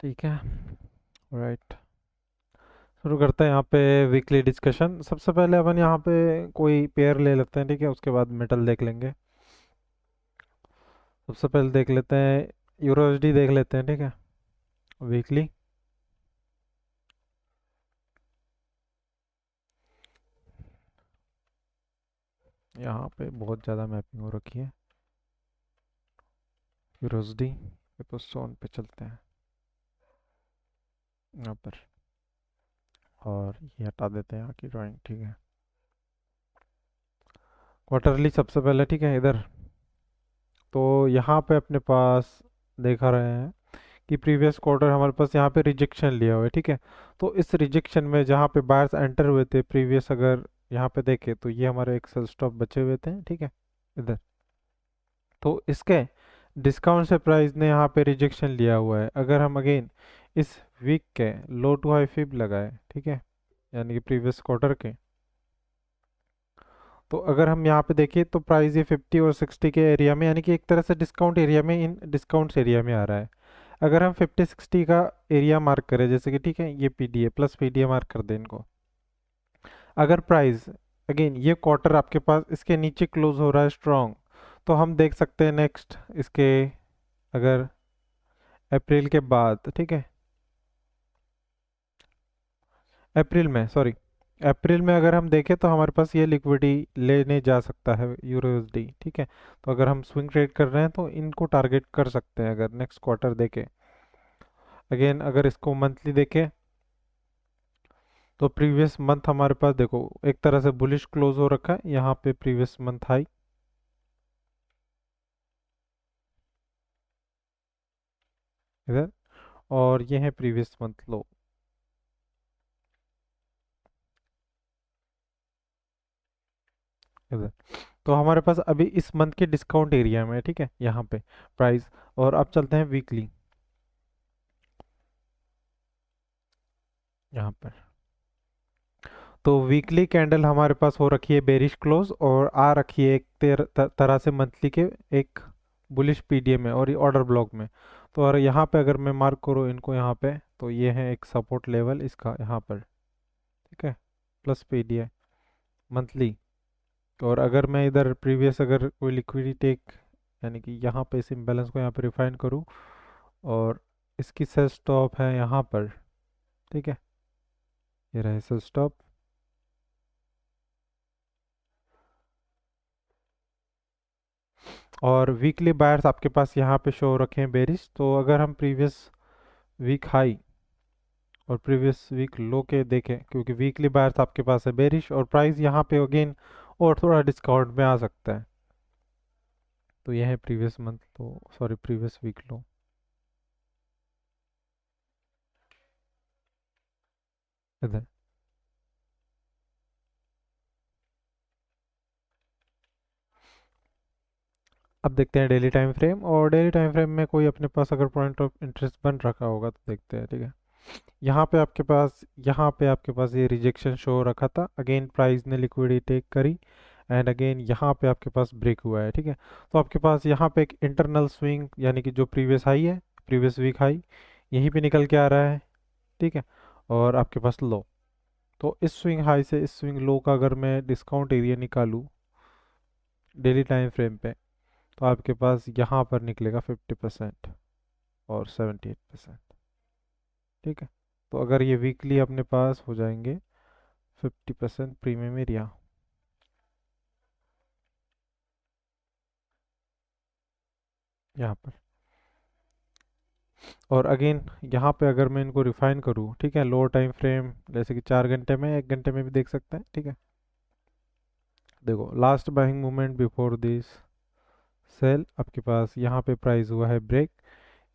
ठीक है। राइट। शुरू करते हैं यहाँ पे वीकली डिस्कशन। सबसे पहले अपन यहाँ पे कोई पेयर ले लेते हैं, ठीक है, उसके बाद मेटल देख लेंगे। सबसे पहले देख लेते हैं यूरोएसडी देख लेते हैं, ठीक है, वीकली। यहाँ पे बहुत ज़्यादा मैपिंग हो रखी है यूरोएसडी पे, सोन पे चलते हैं यहाँ पर, और ये हटा देते हैं यहाँ की ड्राइंग, ठीक है। क्वार्टरली सबसे पहले, ठीक है, इधर। तो यहाँ पे अपने पास देखा रहे हैं कि प्रीवियस क्वार्टर हमारे पास यहाँ पे रिजेक्शन लिया हुआ है, ठीक है। तो इस रिजेक्शन में जहाँ पे बायर्स एंटर हुए थे प्रीवियस, अगर यहाँ पे देखे तो ये हमारे एक सेल स्टॉप बचे हुए थे, ठीक है, इधर। तो इसके डिस्काउंट से प्राइस ने यहाँ पे रिजेक्शन लिया हुआ है। अगर हम अगेन इस वीक के लो टू हाई फिब लगाए, ठीक है, यानी कि प्रीवियस क्वार्टर के, तो अगर हम यहाँ पे देखें तो प्राइस ये 50 और 60 के एरिया में, यानी कि एक तरह से डिस्काउंट एरिया में, इन डिस्काउंट्स एरिया में आ रहा है। अगर हम 50-60 का एरिया मार्क करें, जैसे कि ठीक है ये पीडीए प्लस पीडीए मार्क कर दें इनको, अगर प्राइस अगेन ये क्वार्टर आपके पास इसके नीचे क्लोज हो रहा है स्ट्रॉन्ग, तो हम देख सकते हैं नेक्स्ट इसके, अगर अप्रैल के बाद, ठीक है, अप्रैल में, सॉरी, अप्रैल में अगर हम देखें तो हमारे पास ये लिक्विडिटी लेने जा सकता है यूरोएसडी, ठीक है। तो अगर हम स्विंग ट्रेड कर रहे हैं तो इनको टारगेट कर सकते हैं अगर नेक्स्ट क्वार्टर देखें। अगेन अगर इसको मंथली देखें तो प्रीवियस मंथ हमारे पास देखो एक तरह से बुलिश क्लोज हो रखा है, यहाँ पे प्रीवियस मंथ हाई, इधर, और ये है प्रीवियस मंथ लो, इधर। तो हमारे पास अभी इस मंथ के डिस्काउंट एरिया में है, ठीक है, यहाँ पे प्राइस। और अब चलते हैं वीकली, यहाँ पर। तो वीकली कैंडल हमारे पास हो रखी है बेरिश क्लोज, और आ रखी है एक तरह से मंथली के एक बुलिश पीडीए में और ये ऑर्डर ब्लॉक में। तो और यहाँ पे अगर मैं मार्क करूँ इनको यहाँ पे, तो ये है एक सपोर्ट लेवल इसका यहाँ पर, ठीक है, प्लस पीडीए मंथली। और अगर मैं इधर प्रीवियस अगर कोई लिक्विडिटी यानी कि यहाँ पे इस इम्बैलेंस को यहाँ पे रिफाइन करूँ, और इसकी सेल स्टॉप है यहाँ पर, ठीक है, ये रहे सेल स्टॉप। और वीकली बायर्स आपके पास यहाँ पे शो रखे हैं बेरिश। तो अगर हम प्रीवियस वीक हाई और प्रीवियस वीक लो के देखें, क्योंकि वीकली बायर्स आपके पास है बेरिश और प्राइस यहाँ पे अगेन और थोड़ा डिस्काउंट में आ सकता है। तो यह है प्रीवियस मंथ लो, सॉरी प्रीवियस वीक लो, इधर। अब देखते हैं डेली टाइम फ्रेम, और डेली टाइम फ्रेम में कोई अपने पास अगर पॉइंट ऑफ इंटरेस्ट बन रखा होगा तो देखते हैं, ठीक है। यहाँ पे आपके पास ये रिजेक्शन शो हो रखा था, अगेन प्राइस ने लिक्विडिटी टेक करी, एंड अगेन यहाँ पे आपके पास ब्रेक हुआ है, ठीक है। तो आपके पास यहाँ पे एक इंटरनल स्विंग, यानी कि जो प्रीवियस हाई है, प्रीवियस वीक हाई यहीं पे निकल के आ रहा है, ठीक है। और आपके पास लो, तो इस स्विंग हाई से इस स्विंग लो का अगर मैं डिस्काउंट एरिया निकालूँ डेली टाइम फ्रेम पे, तो आपके पास यहाँ पर निकलेगा 50% और 78%, ठीक है। तो अगर ये वीकली अपने पास हो जाएंगे 50% प्रीमियम एरिया, यहाँ पर। और अगेन यहाँ पे अगर मैं इनको रिफाइन करूँ, ठीक है, लोअर टाइम फ्रेम जैसे कि 4 घंटे में, 1 घंटे में भी देख सकते हैं, ठीक है। देखो last buying movement before this sale, आपके पास यहाँ पे प्राइस हुआ है ब्रेक,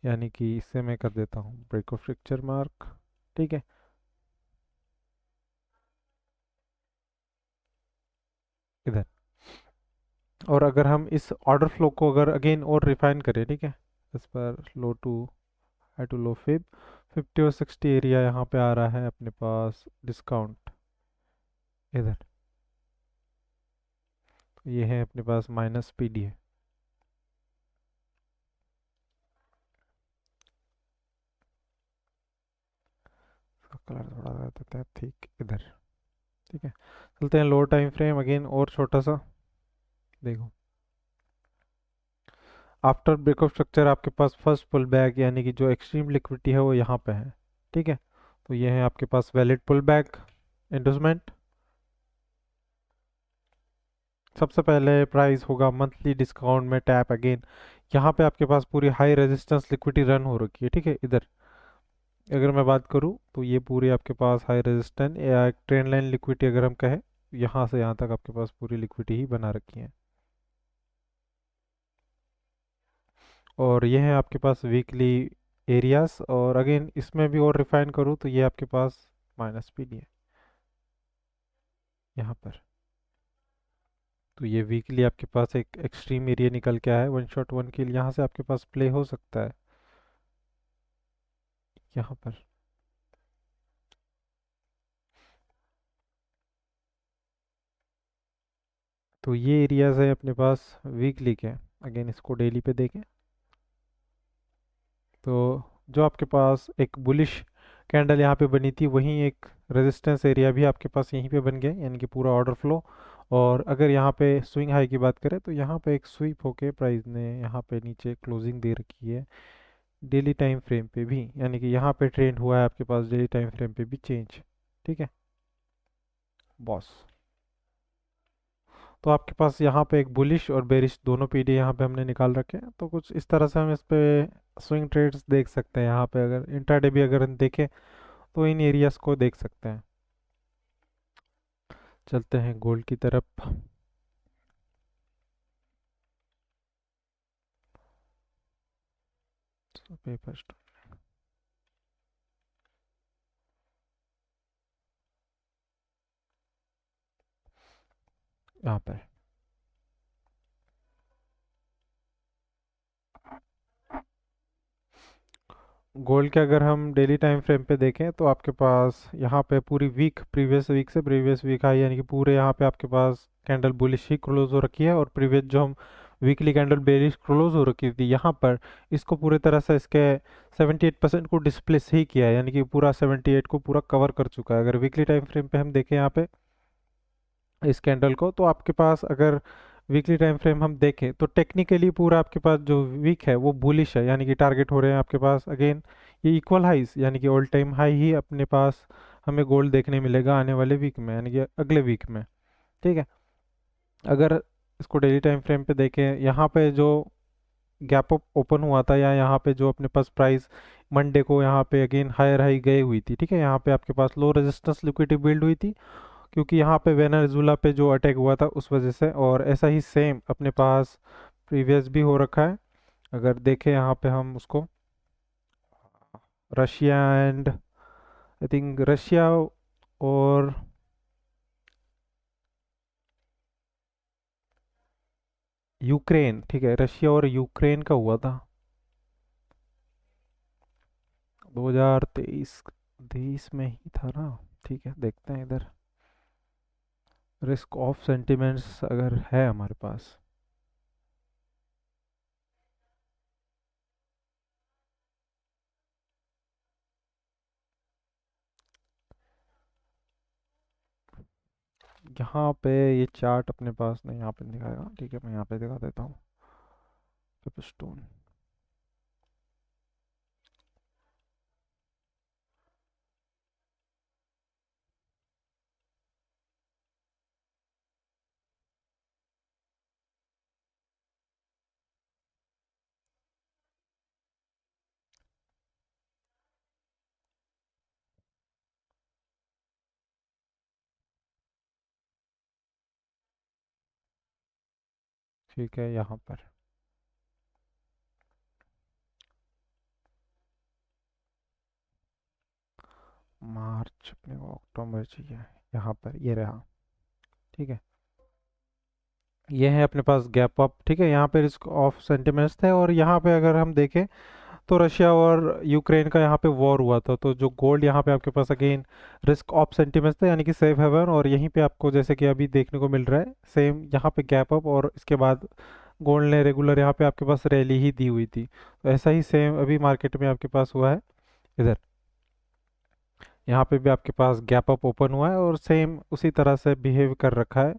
यानी कि इससे मैं कर देता हूँ ब्रेक ऑफ स्ट्रक्चर मार्क, ठीक है, इधर। और अगर हम इस ऑर्डर फ्लो को अगर अगेन और रिफाइन करें, ठीक है, इस पर low to high to low fib 50 और 60 एरिया यहाँ पे आ रहा है अपने पास डिस्काउंट, इधर। तो ये है अपने पास माइनस पीडी है, कलर थोड़ा कर देते हैं ठीक इधर। ठीक है, चलते हैं लो टाइम फ्रेम अगेन और छोटा सा। देखो, आफ्टर ब्रेकआउट स्ट्रक्चर आपके पास फर्स्ट पुल बैक यानी कि जो एक्सट्रीम लिक्विडिटी है वो यहाँ पे है। ठीक है, तो ये है आपके पास वैलिड पुल बैक इंडोसमेंट। सबसे पहले प्राइस होगा मंथली डिस्काउंट में टैप अगेन। यहाँ पे आपके पास पूरी हाई रेजिस्टेंस लिक्विडिटी रन हो रखी है। ठीक है, इधर अगर मैं बात करूँ तो ये पूरी आपके पास हाई रेजिस्टेंस या एक ट्रेंड लाइन लिक्विडिटी अगर हम कहें, यहाँ से यहाँ तक आपके पास पूरी लिक्विडिटी ही बना रखी है। और ये है आपके पास वीकली एरियाज, और अगेन इसमें भी और रिफाइन करूँ तो ये आपके पास माइनस पी डी है यहाँ पर। तो ये वीकली आपके पास एक एक्सट्रीम एरिया निकल के आया है, वन शॉट वन किल यहाँ से आपके पास प्ले हो सकता है यहाँ पर। तो ये एरियाज है अपने पास वीकली के। अगेन इसको डेली पे देखें तो जो आपके पास एक बुलिश कैंडल यहाँ पे बनी थी, वहीं एक रेजिस्टेंस एरिया भी आपके पास यहीं पे बन गया, यानी कि पूरा ऑर्डर फ्लो। और अगर यहाँ पे स्विंग हाई की बात करें तो यहाँ पे एक स्वीप होके प्राइस ने यहाँ पे नीचे क्लोजिंग दे रखी है डेली टाइम फ्रेम पे भी, यानी कि यहाँ पे ट्रेंड हुआ है आपके पास डेली टाइम फ्रेम पे भी चेंज। ठीक है बॉस, तो आपके पास यहाँ पे एक बुलिश और बेरिश दोनों पीडी यहाँ पे हमने निकाल रखे हैं। तो कुछ इस तरह से हम इस पे स्विंग ट्रेड्स देख सकते हैं। यहाँ पे अगर इंट्राडे भी अगर हम देखें तो इन एरियाज को देख सकते हैं। चलते हैं गोल्ड की तरफ। पेपर यहाँ पर गोल्ड के अगर हम डेली टाइम फ्रेम पे देखें तो आपके पास यहाँ पे पूरी वीक प्रीवियस वीक से प्रीवियस वीक हाई, यानी कि पूरे यहाँ पे आपके पास कैंडल बुलिश ही क्लोज हो रखी है। और प्रीवियस जो हम वीकली कैंडल बेरिश क्लोज हो रखी थी यहाँ पर, इसको पूरी तरह से इसके 78% को डिस्प्लेस ही किया है, यानी कि पूरा 78 को पूरा कवर कर चुका है। अगर वीकली टाइम फ्रेम पे हम देखें यहाँ पे इस कैंडल को, तो आपके पास अगर वीकली टाइम फ्रेम हम देखें तो टेक्निकली पूरा आपके पास जो वीक है वो बुलिश है, यानी कि टारगेट हो रहे हैं आपके पास अगेन ये इक्वल हाइज, यानी कि ऑल टाइम हाई ही अपने पास हमें गोल्ड देखने मिलेगा आने वाले वीक में, यानी कि अगले वीक में। ठीक है, अगर इसको डेली टाइम फ्रेम पे देखें, यहाँ पे जो गैप अप ओपन हुआ था या यहाँ पे जो अपने पास प्राइस मंडे को यहाँ पे अगेन हायर हाई गई हुई थी। ठीक है, यहाँ पे आपके पास लो रेजिस्टेंस लिक्विडिटी बिल्ड हुई थी क्योंकि यहाँ पे वेनेजुला पे जो अटैक हुआ था उस वजह से, और ऐसा ही सेम अपने पास प्रीवियस भी हो रखा है। अगर देखें यहाँ पे हम उसको Russia and I think Russia और यूक्रेन, ठीक है रशिया और यूक्रेन का हुआ था 2023 23 में ही था ना। ठीक है, देखते हैं इधर रिस्क ऑफ सेंटिमेंट्स अगर है हमारे पास। यहाँ पे ये चार्ट अपने पास नहीं, यहाँ पे दिखाएगा। ठीक है, मैं यहाँ पे दिखा देता हूँ स्टोन। ठीक है, यहाँ पर मार्च अपने को अक्टूबर चाहिए, यहाँ पर ये रहा। ठीक है, ये है अपने पास गैप अप। ठीक है, यहाँ पे रिस्क ऑफ सेंटिमेंट्स थे, और यहाँ पे अगर हम देखें तो रशिया और यूक्रेन का यहाँ पे वॉर हुआ था, तो जो गोल्ड यहाँ पे आपके पास अगेन रिस्क ऑफ सेंटिमेंट्स था, यानी कि सेफ हेवन। और यहीं पे आपको जैसे कि अभी देखने को मिल रहा है सेम यहाँ पे गैप अप, और इसके बाद गोल्ड ने रेगुलर यहाँ पे आपके पास रैली ही दी हुई थी। तो ऐसा ही सेम अभी मार्केट में आपके पास हुआ है इधर। यहाँ पे भी आपके पास गैप अप ओपन हुआ है और सेम उसी तरह से बिहेव कर रखा है।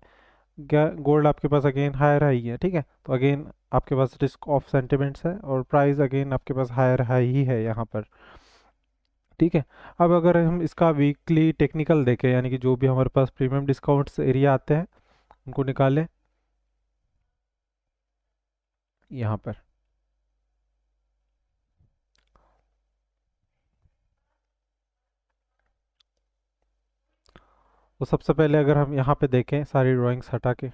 गोल्ड आपके पास अगेन हायर हाई है, ठीक है। तो अगेन आपके पास रिस्क ऑफ सेंटिमेंट्स है और प्राइस अगेन आपके पास हायर हाई ही है यहाँ पर, ठीक है। अब अगर हम इसका वीकली टेक्निकल देखें, यानी कि जो भी हमारे पास प्रीमियम डिस्काउंट्स एरिया आते हैं उनको निकालें यहाँ पर। तो सबसे पहले अगर हम यहाँ पे देखें सारी ड्राइंग्स हटा के,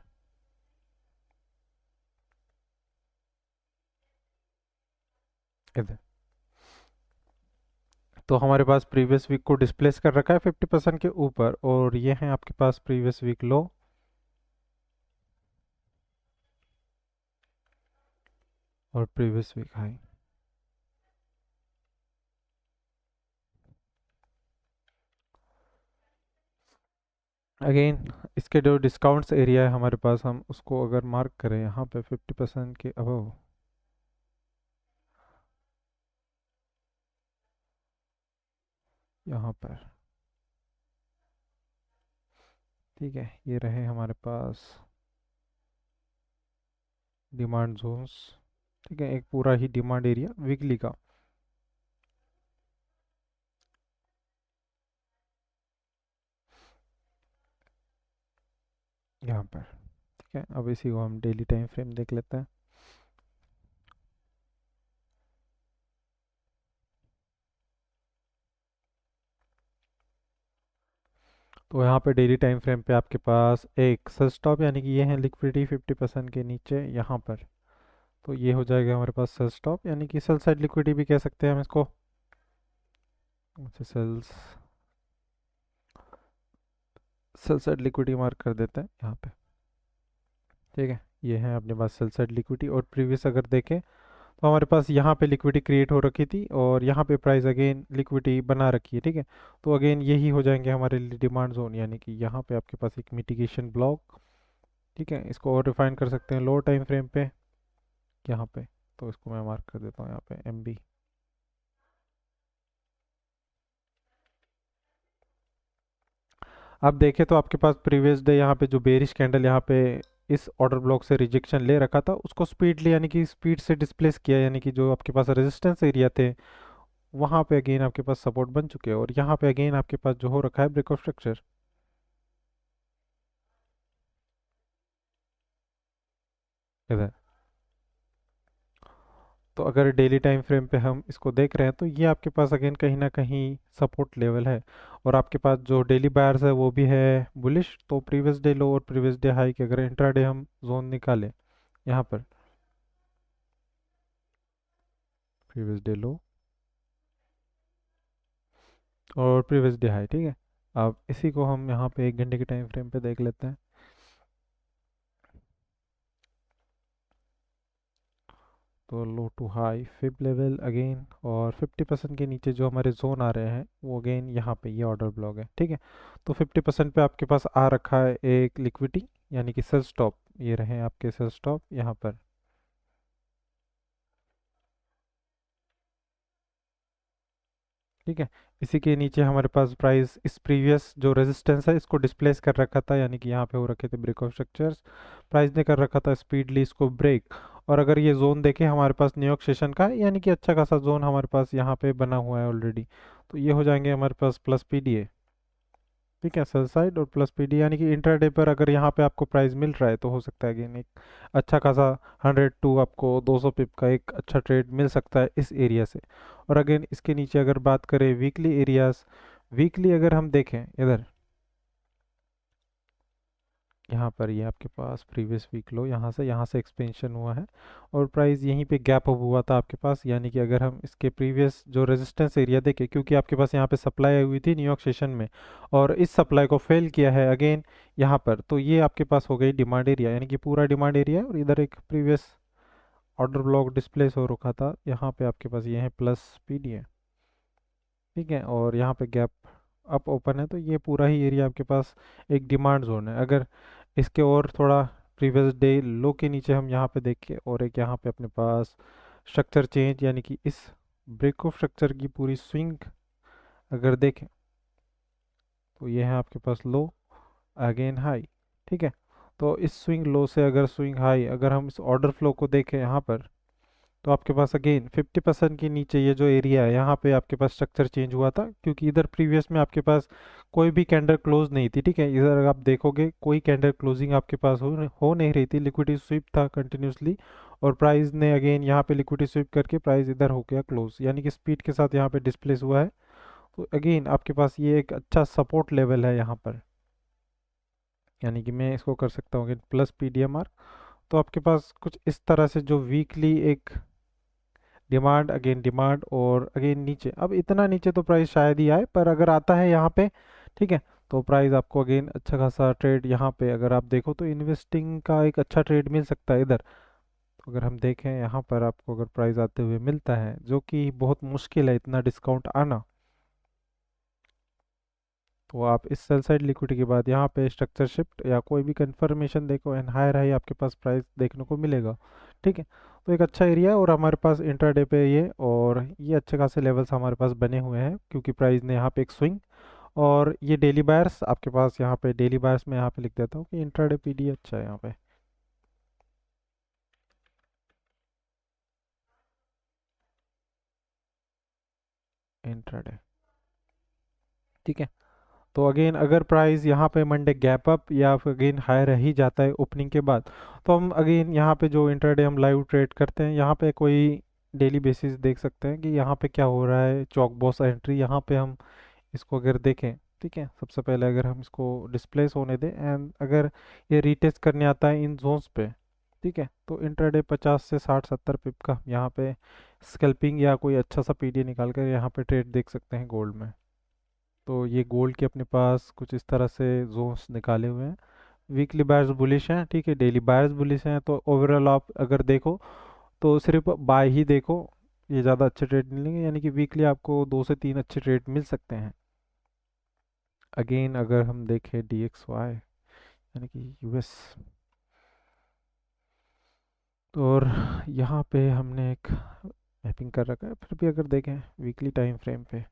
इधर तो हमारे पास प्रीवियस वीक को डिस्प्लेस कर रखा है 50% के ऊपर, और ये है आपके पास प्रीवियस वीक लो और प्रीवियस वीक हाई। अगेन इसके जो डिस्काउंट्स एरिया है हमारे पास, हम उसको अगर मार्क करें यहाँ पे 50% के अबव, यहाँ पर, ठीक है। ये रहे हमारे पास डिमांड जोन्स, ठीक है, एक पूरा ही डिमांड एरिया वीकली का। यहाँ पर, ठीक है। अब इसी को हम डेली टाइम फ्रेम देख लेते हैं। तो यहाँ पे डेली टाइम फ्रेम पे आपके पास एक सेल स्टॉप, यानी कि ये है लिक्विडिटी 50% के नीचे यहाँ पर। तो ये हो जाएगा हमारे पास सेल स्टॉप, यानी कि सेल साइड लिक्विडिटी भी कह सकते हैं हम इसको। Sells sell side liquidity mark कर देते हैं यहाँ पे, ठीक है। ये है अपने पास सेल साइड लिक्विडिटी। और प्रीवियस अगर देखें तो हमारे पास यहाँ पे लिक्विडिटी क्रिएट हो रखी थी और यहाँ पे प्राइस अगेन लिक्विडिटी बना रखी है, ठीक है। तो अगेन यही हो जाएंगे हमारे लिए डिमांड जोन, यानी कि यहाँ पे आपके पास एक मिटिगेशन ब्लॉक, ठीक है। इसको और रिफाइन कर सकते हैं लो टाइम फ्रेम पे यहाँ पे। तो इसको मैं मार्क कर देता हूँ यहाँ पे MB। अब देखें तो आपके पास प्रीवियस डे यहाँ पे जो बेरिश कैंडल यहाँ पे इस ऑर्डर ब्लॉक से रिजेक्शन ले रखा था, उसको स्पीडली यानी कि स्पीड से डिस्प्लेस किया, यानी कि जो आपके पास रेजिस्टेंस एरिया थे वहाँ पे अगेन आपके पास सपोर्ट बन चुके हैं। और यहाँ पे अगेन आपके पास जो हो रखा है ब्रेक ऑफ स्ट्रक्चर, इधर। तो अगर डेली टाइम फ्रेम पे हम इसको देख रहे हैं तो ये आपके पास अगेन कहीं ना कहीं सपोर्ट लेवल है। और आपके पास जो डेली बायर्स है वो भी है बुलिश। तो प्रीवियस डे लो और प्रीवियस डे हाई के अगर इंट्राडे हम जोन निकालें यहाँ पर, प्रीवियस डे लो और प्रीवियस डे हाई, ठीक है। अब इसी को हम यहाँ पे 1 घंटे के टाइम फ्रेम पे देख लेते हैं। तो low to high fib level again, और 50% के नीचे जो हमारे जोन आ रहे हैं वो अगेन यहाँ पे ये ऑर्डर ब्लॉक है, ठीक है। तो 50% पे आपके पास आ रखा है एक लिक्विडिटी, यानी कि सेल स्टॉप। ये रहे आपके सेल स्टॉप यहाँ पर, ठीक है। इसी के नीचे हमारे पास प्राइस इस प्रीवियस जो रेजिस्टेंस है इसको डिस्प्लेस कर रखा था, यानी कि यहाँ पे हो रखे थे ब्रेक ऑफ स्ट्रक्चर्स। प्राइस ने कर रखा था स्पीडली इसको ब्रेक। और अगर ये जोन देखें हमारे पास न्यूयॉर्क सेशन का है, यानी कि अच्छा खासा जोन हमारे पास यहाँ पे बना हुआ है ऑलरेडी। तो ये हो जाएंगे हमारे पास प्लस PDA, ठीक है, सेल साइड और प्लस PD, यानी कि इंट्राडे पर अगर यहाँ पे आपको प्राइस मिल रहा है तो हो सकता है अगेन एक अच्छा खासा 100 टू आपको 200 पिप का एक अच्छा ट्रेड मिल सकता है इस एरिया से। और अगेन इसके नीचे अगर बात करें वीकली एरियाज, वीकली अगर हम देखें इधर, यहाँ पर ये आपके पास प्रीवियस वीक लो यहाँ से एक्सपेंशन हुआ है और प्राइस यहीं पे गैप अप हुआ था आपके पास। यानी कि अगर हम इसके प्रीवियस जो रेजिस्टेंस एरिया देखें, क्योंकि आपके पास यहाँ पे सप्लाई आई हुई थी न्यूयॉर्क सेशन में और इस सप्लाई को फेल किया है अगेन यहाँ पर, तो ये आपके पास हो गई डिमांड एरिया, यानी कि पूरा डिमांड एरिया है। और इधर एक प्रीवियस ऑर्डर ब्लॉक डिस्प्लेस हो रखा था, यहाँ पे आपके पास ये है प्लस PD है, ठीक है। और यहाँ पे गैप अप ओपन है, तो ये पूरा ही एरिया आपके पास एक डिमांड जोन है। अगर इसके और थोड़ा प्रीवियस डे लो के नीचे हम यहाँ पे देखें और एक यहाँ पे अपने पास स्ट्रक्चर चेंज, यानी कि इस ब्रेक ऑफ स्ट्रक्चर की पूरी स्विंग अगर देखें तो ये है आपके पास लो, अगेन हाई। ठीक है, तो इस स्विंग लो से अगर स्विंग हाई, अगर हम इस ऑर्डर फ्लो को देखें यहाँ पर, तो आपके पास अगेन 50% के नीचे ये जो एरिया है यहाँ पे आपके पास स्ट्रक्चर चेंज हुआ था, क्योंकि इधर प्रीवियस में आपके पास कोई भी कैंडल क्लोज नहीं थी। ठीक है, इधर अगर आप देखोगे कोई कैंडल क्लोजिंग आपके पास हो नहीं रही थी, लिक्विडिटी स्वीप था कंटिन्यूसली, और प्राइस ने अगेन यहाँ पे लिक्विडिटी स्वीप करके प्राइस इधर हो गया क्लोज, यानी कि स्पीड के साथ यहाँ पे डिस्प्लेस हुआ है। तो अगेन आपके पास ये एक अच्छा सपोर्ट लेवल है यहाँ पर, यानी कि मैं इसको कर सकता हूँ प्लस पीडीएमआर। तो आपके पास कुछ इस तरह से जो वीकली एक डिमांड, अगेन डिमांड, और अगेन नीचे, अब इतना नीचे तो प्राइस शायद ही आए, पर अगर आता है यहाँ पे, ठीक है, तो प्राइस आपको अगेन अच्छा खासा ट्रेड यहाँ पे अगर आप देखो तो इन्वेस्टिंग का एक अच्छा ट्रेड मिल सकता है इधर। तो अगर हम देखें यहाँ पर आपको अगर प्राइस आते हुए मिलता है, जो कि बहुत मुश्किल है इतना डिस्काउंट आना, तो आप इस सेल साइड लिक्विडिटी के बाद यहाँ पे स्ट्रक्चर शिफ्ट या कोई भी कंफर्मेशन देखो एंड हायर हाई आपके पास प्राइस देखने को मिलेगा। ठीक है, तो एक अच्छा एरिया है, और हमारे पास इंट्राडे पे ये, और ये अच्छे खासे लेवल्स हमारे पास बने हुए हैं, क्योंकि प्राइस ने यहाँ पे एक स्विंग, और ये डेली बायर्स आपके पास यहाँ पे, डेली बायर्स में यहाँ पे लिख देता हूँ कि इंट्राडे पीडी अच्छा है यहाँ पे, इंट्राडे। ठीक है, तो अगेन अगर प्राइस यहाँ पे मंडे गैप अप या फिर अगेन हायर ही जाता है ओपनिंग के बाद, तो हम अगेन यहाँ पे जो इंट्राडे हम लाइव ट्रेड करते हैं, यहाँ पे कोई डेली बेसिस देख सकते हैं कि यहाँ पे क्या हो रहा है। चौक बॉस एंट्री यहाँ पे हम इसको अगर देखें, ठीक है, सबसे पहले अगर हम इसको डिस्प्लेस होने दें एंड अगर ये रीटेस्ट करने आता है इन जोन्स पे, ठीक है, तो इंट्राडे 50 से 60 70 पिप का यहाँ पे स्कैल्पिंग या कोई अच्छा सा पीडी निकाल कर यहाँ पे ट्रेड देख सकते हैं गोल्ड में। तो ये गोल्ड के अपने पास कुछ इस तरह से जोन्स निकाले हुए हैं। वीकली बायर्स बुलिश हैं, ठीक है, डेली बायर्स बुलिश हैं, तो ओवरऑल आप अगर देखो तो सिर्फ बाय ही देखो, ये ज़्यादा अच्छे ट्रेड मिलेंगे, यानी कि वीकली आपको 2 से 3 अच्छे ट्रेड मिल सकते हैं। अगेन अगर हम देखें डी एक्स वाई, यानी कि यूएस, तो और यहाँ पे हमने एक मैपिंग कर रखा है, फिर भी अगर देखें वीकली टाइम फ्रेम पे,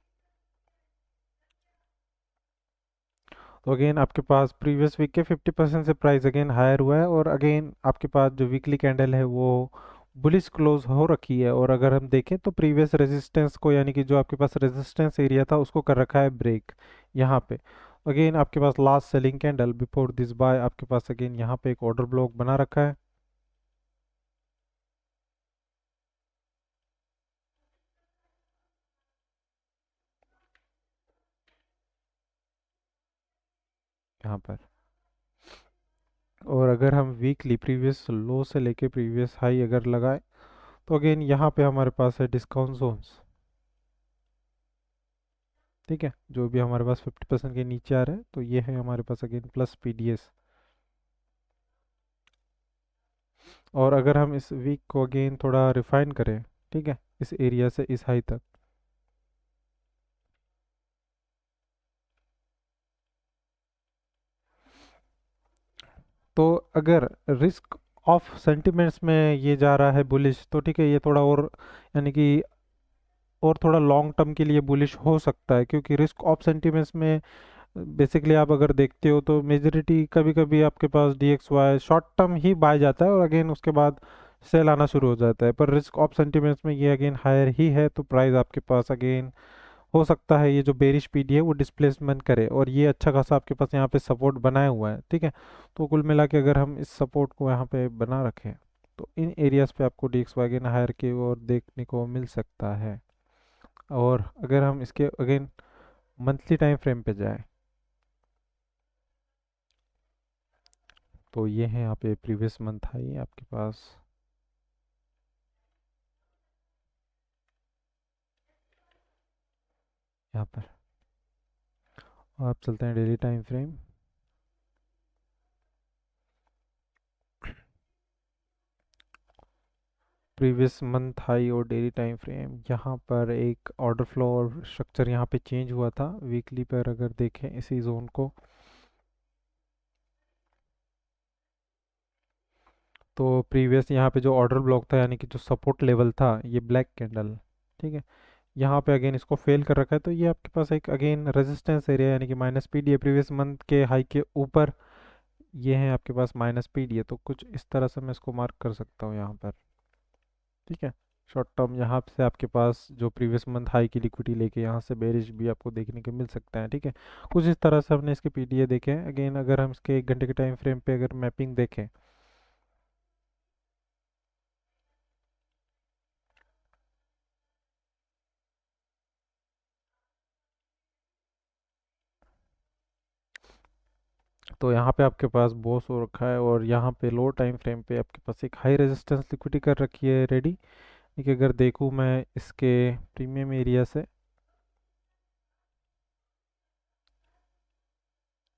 तो अगेन आपके पास प्रीवियस वीक के 50% से प्राइस अगेन हायर हुआ है, और अगेन आपके पास जो वीकली कैंडल है वो बुलिश क्लोज हो रखी है, और अगर हम देखें तो प्रीवियस रेजिस्टेंस को, यानी कि जो आपके पास रेजिस्टेंस एरिया था उसको कर रखा है ब्रेक यहाँ पे। अगेन आपके पास last selling candle before this buy, आपके पास अगेन यहाँ पे एक ऑर्डर ब्लॉक बना रखा है। यहाँ पर, और अगर हम वीकली प्रीवियस लो से लेके प्रीवियस हाई अगर लगाए, तो अगेन यहाँ पे हमारे पास है डिस्काउंट जोन्स। ठीक है, जो भी हमारे पास 50% के नीचे आ रहा है, तो ये है हमारे पास अगेन प्लस पीडीएस। और अगर हम इस वीक को अगेन थोड़ा रिफाइन करें, ठीक है, इस एरिया से इस हाई तक, तो अगर रिस्क ऑफ सेंटिमेंट्स में ये जा रहा है बुलिश, तो ठीक है, ये थोड़ा और, यानी कि और थोड़ा लॉन्ग टर्म के लिए बुलिश हो सकता है, क्योंकि रिस्क ऑफ सेंटिमेंट्स में बेसिकली आप अगर देखते हो तो मेजोरिटी कभी कभी आपके पास D X Y short term ही बाय जाता है, और अगेन उसके बाद सेल आना शुरू हो जाता है, पर रिस्क ऑफ सेंटिमेंट्स में ये अगेन हायर ही है, तो प्राइस आपके पास अगेन हो सकता है ये जो बेरिश पीडी है वो डिस्प्लेसमेंट करे, और ये अच्छा खासा आपके पास यहाँ पे सपोर्ट बनाया हुआ है। ठीक है, तो कुल मिला के अगर हम इस सपोर्ट को यहाँ पे बना रखें, तो इन एरियाज पे आपको D X Y again higher की ओर देखने को मिल सकता है। और अगर हम इसके अगेन मंथली टाइम फ्रेम पे जाएं, तो ये है यहाँ पे प्रीवियस मंथ हाई आपके पास, यहाँ पर। और आप चलते हैं daily time frame. Previous month high और डेली टाइम फ्रेम, यहाँ पर एक ऑर्डर फ्लो और स्ट्रक्चर यहाँ पे चेंज हुआ था। वीकली पर अगर देखें इसी जोन को, तो प्रीवियस यहाँ पे जो ऑर्डर ब्लॉक था, यानी कि जो सपोर्ट लेवल था, ये ब्लैक कैंडल, ठीक है, यहाँ पे अगेन इसको फेल कर रखा है, तो ये आपके पास एक अगेन रेजिस्टेंस एरिया यानी कि माइनस पी डी है प्रीवियस मंथ के हाई के ऊपर। ये है आपके पास माइनस पी डी है, तो कुछ इस तरह से मैं इसको मार्क कर सकता हूँ यहाँ पर। ठीक है, शॉर्ट टर्म यहाँ से आपके पास जो प्रीवियस मंथ हाई की लिक्विडिटी लेके यहाँ से बेरिश भी आपको देखने को मिल सकता है। ठीक है, कुछ इस तरह से हमने इसके पीडीए देखे हैं। अगेन अगर हम इसके 1 घंटे के टाइम फ्रेम पे अगर मैपिंग देखें, तो यहाँ पे आपके पास बॉस हो रखा है और यहाँ पे लो टाइम फ्रेम पे आपके पास एक हाई रेजिस्टेंस लिक्विडिटी कर रखी है रेडी। ठीक है, अगर देखूँ मैं इसके प्रीमियम एरिया से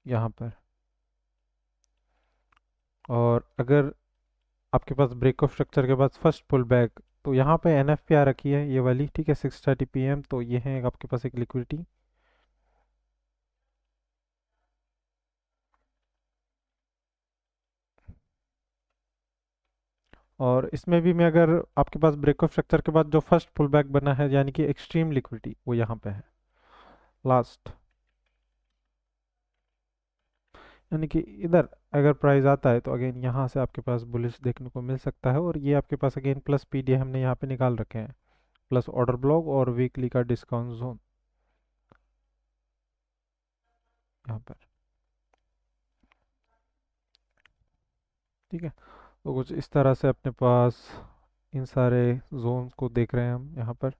यहाँ पर, और अगर आपके पास ब्रेक ऑफ स्ट्रक्चर के बाद फर्स्ट पुल बैक, तो यहाँ पे एन एफ पी आ रखी है ये वाली। ठीक है, 6:30 PM, तो ये है आपके पास एक लिक्विडिटी। और इसमें भी मैं अगर आपके पास ब्रेक ऑफ स्ट्रक्चर के बाद जो फर्स्ट पुल बैक बना है यानी कि एक्सट्रीम लिक्विडिटी, वो यहाँ पे है लास्ट, यानी कि इधर अगर प्राइस आता है तो अगेन यहाँ से आपके पास बुलिश देखने को मिल सकता है। और ये आपके पास अगेन प्लस पीडी हमने यहाँ पे निकाल रखे हैं, प्लस ऑर्डर ब्लॉक और वीकली का डिस्काउंट जोन यहाँ पर। ठीक है, तो कुछ इस तरह से अपने पास इन सारे जोन को देख रहे हैं हम यहाँ पर।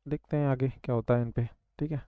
देखते हैं आगे क्या होता है इन पे। ठीक है।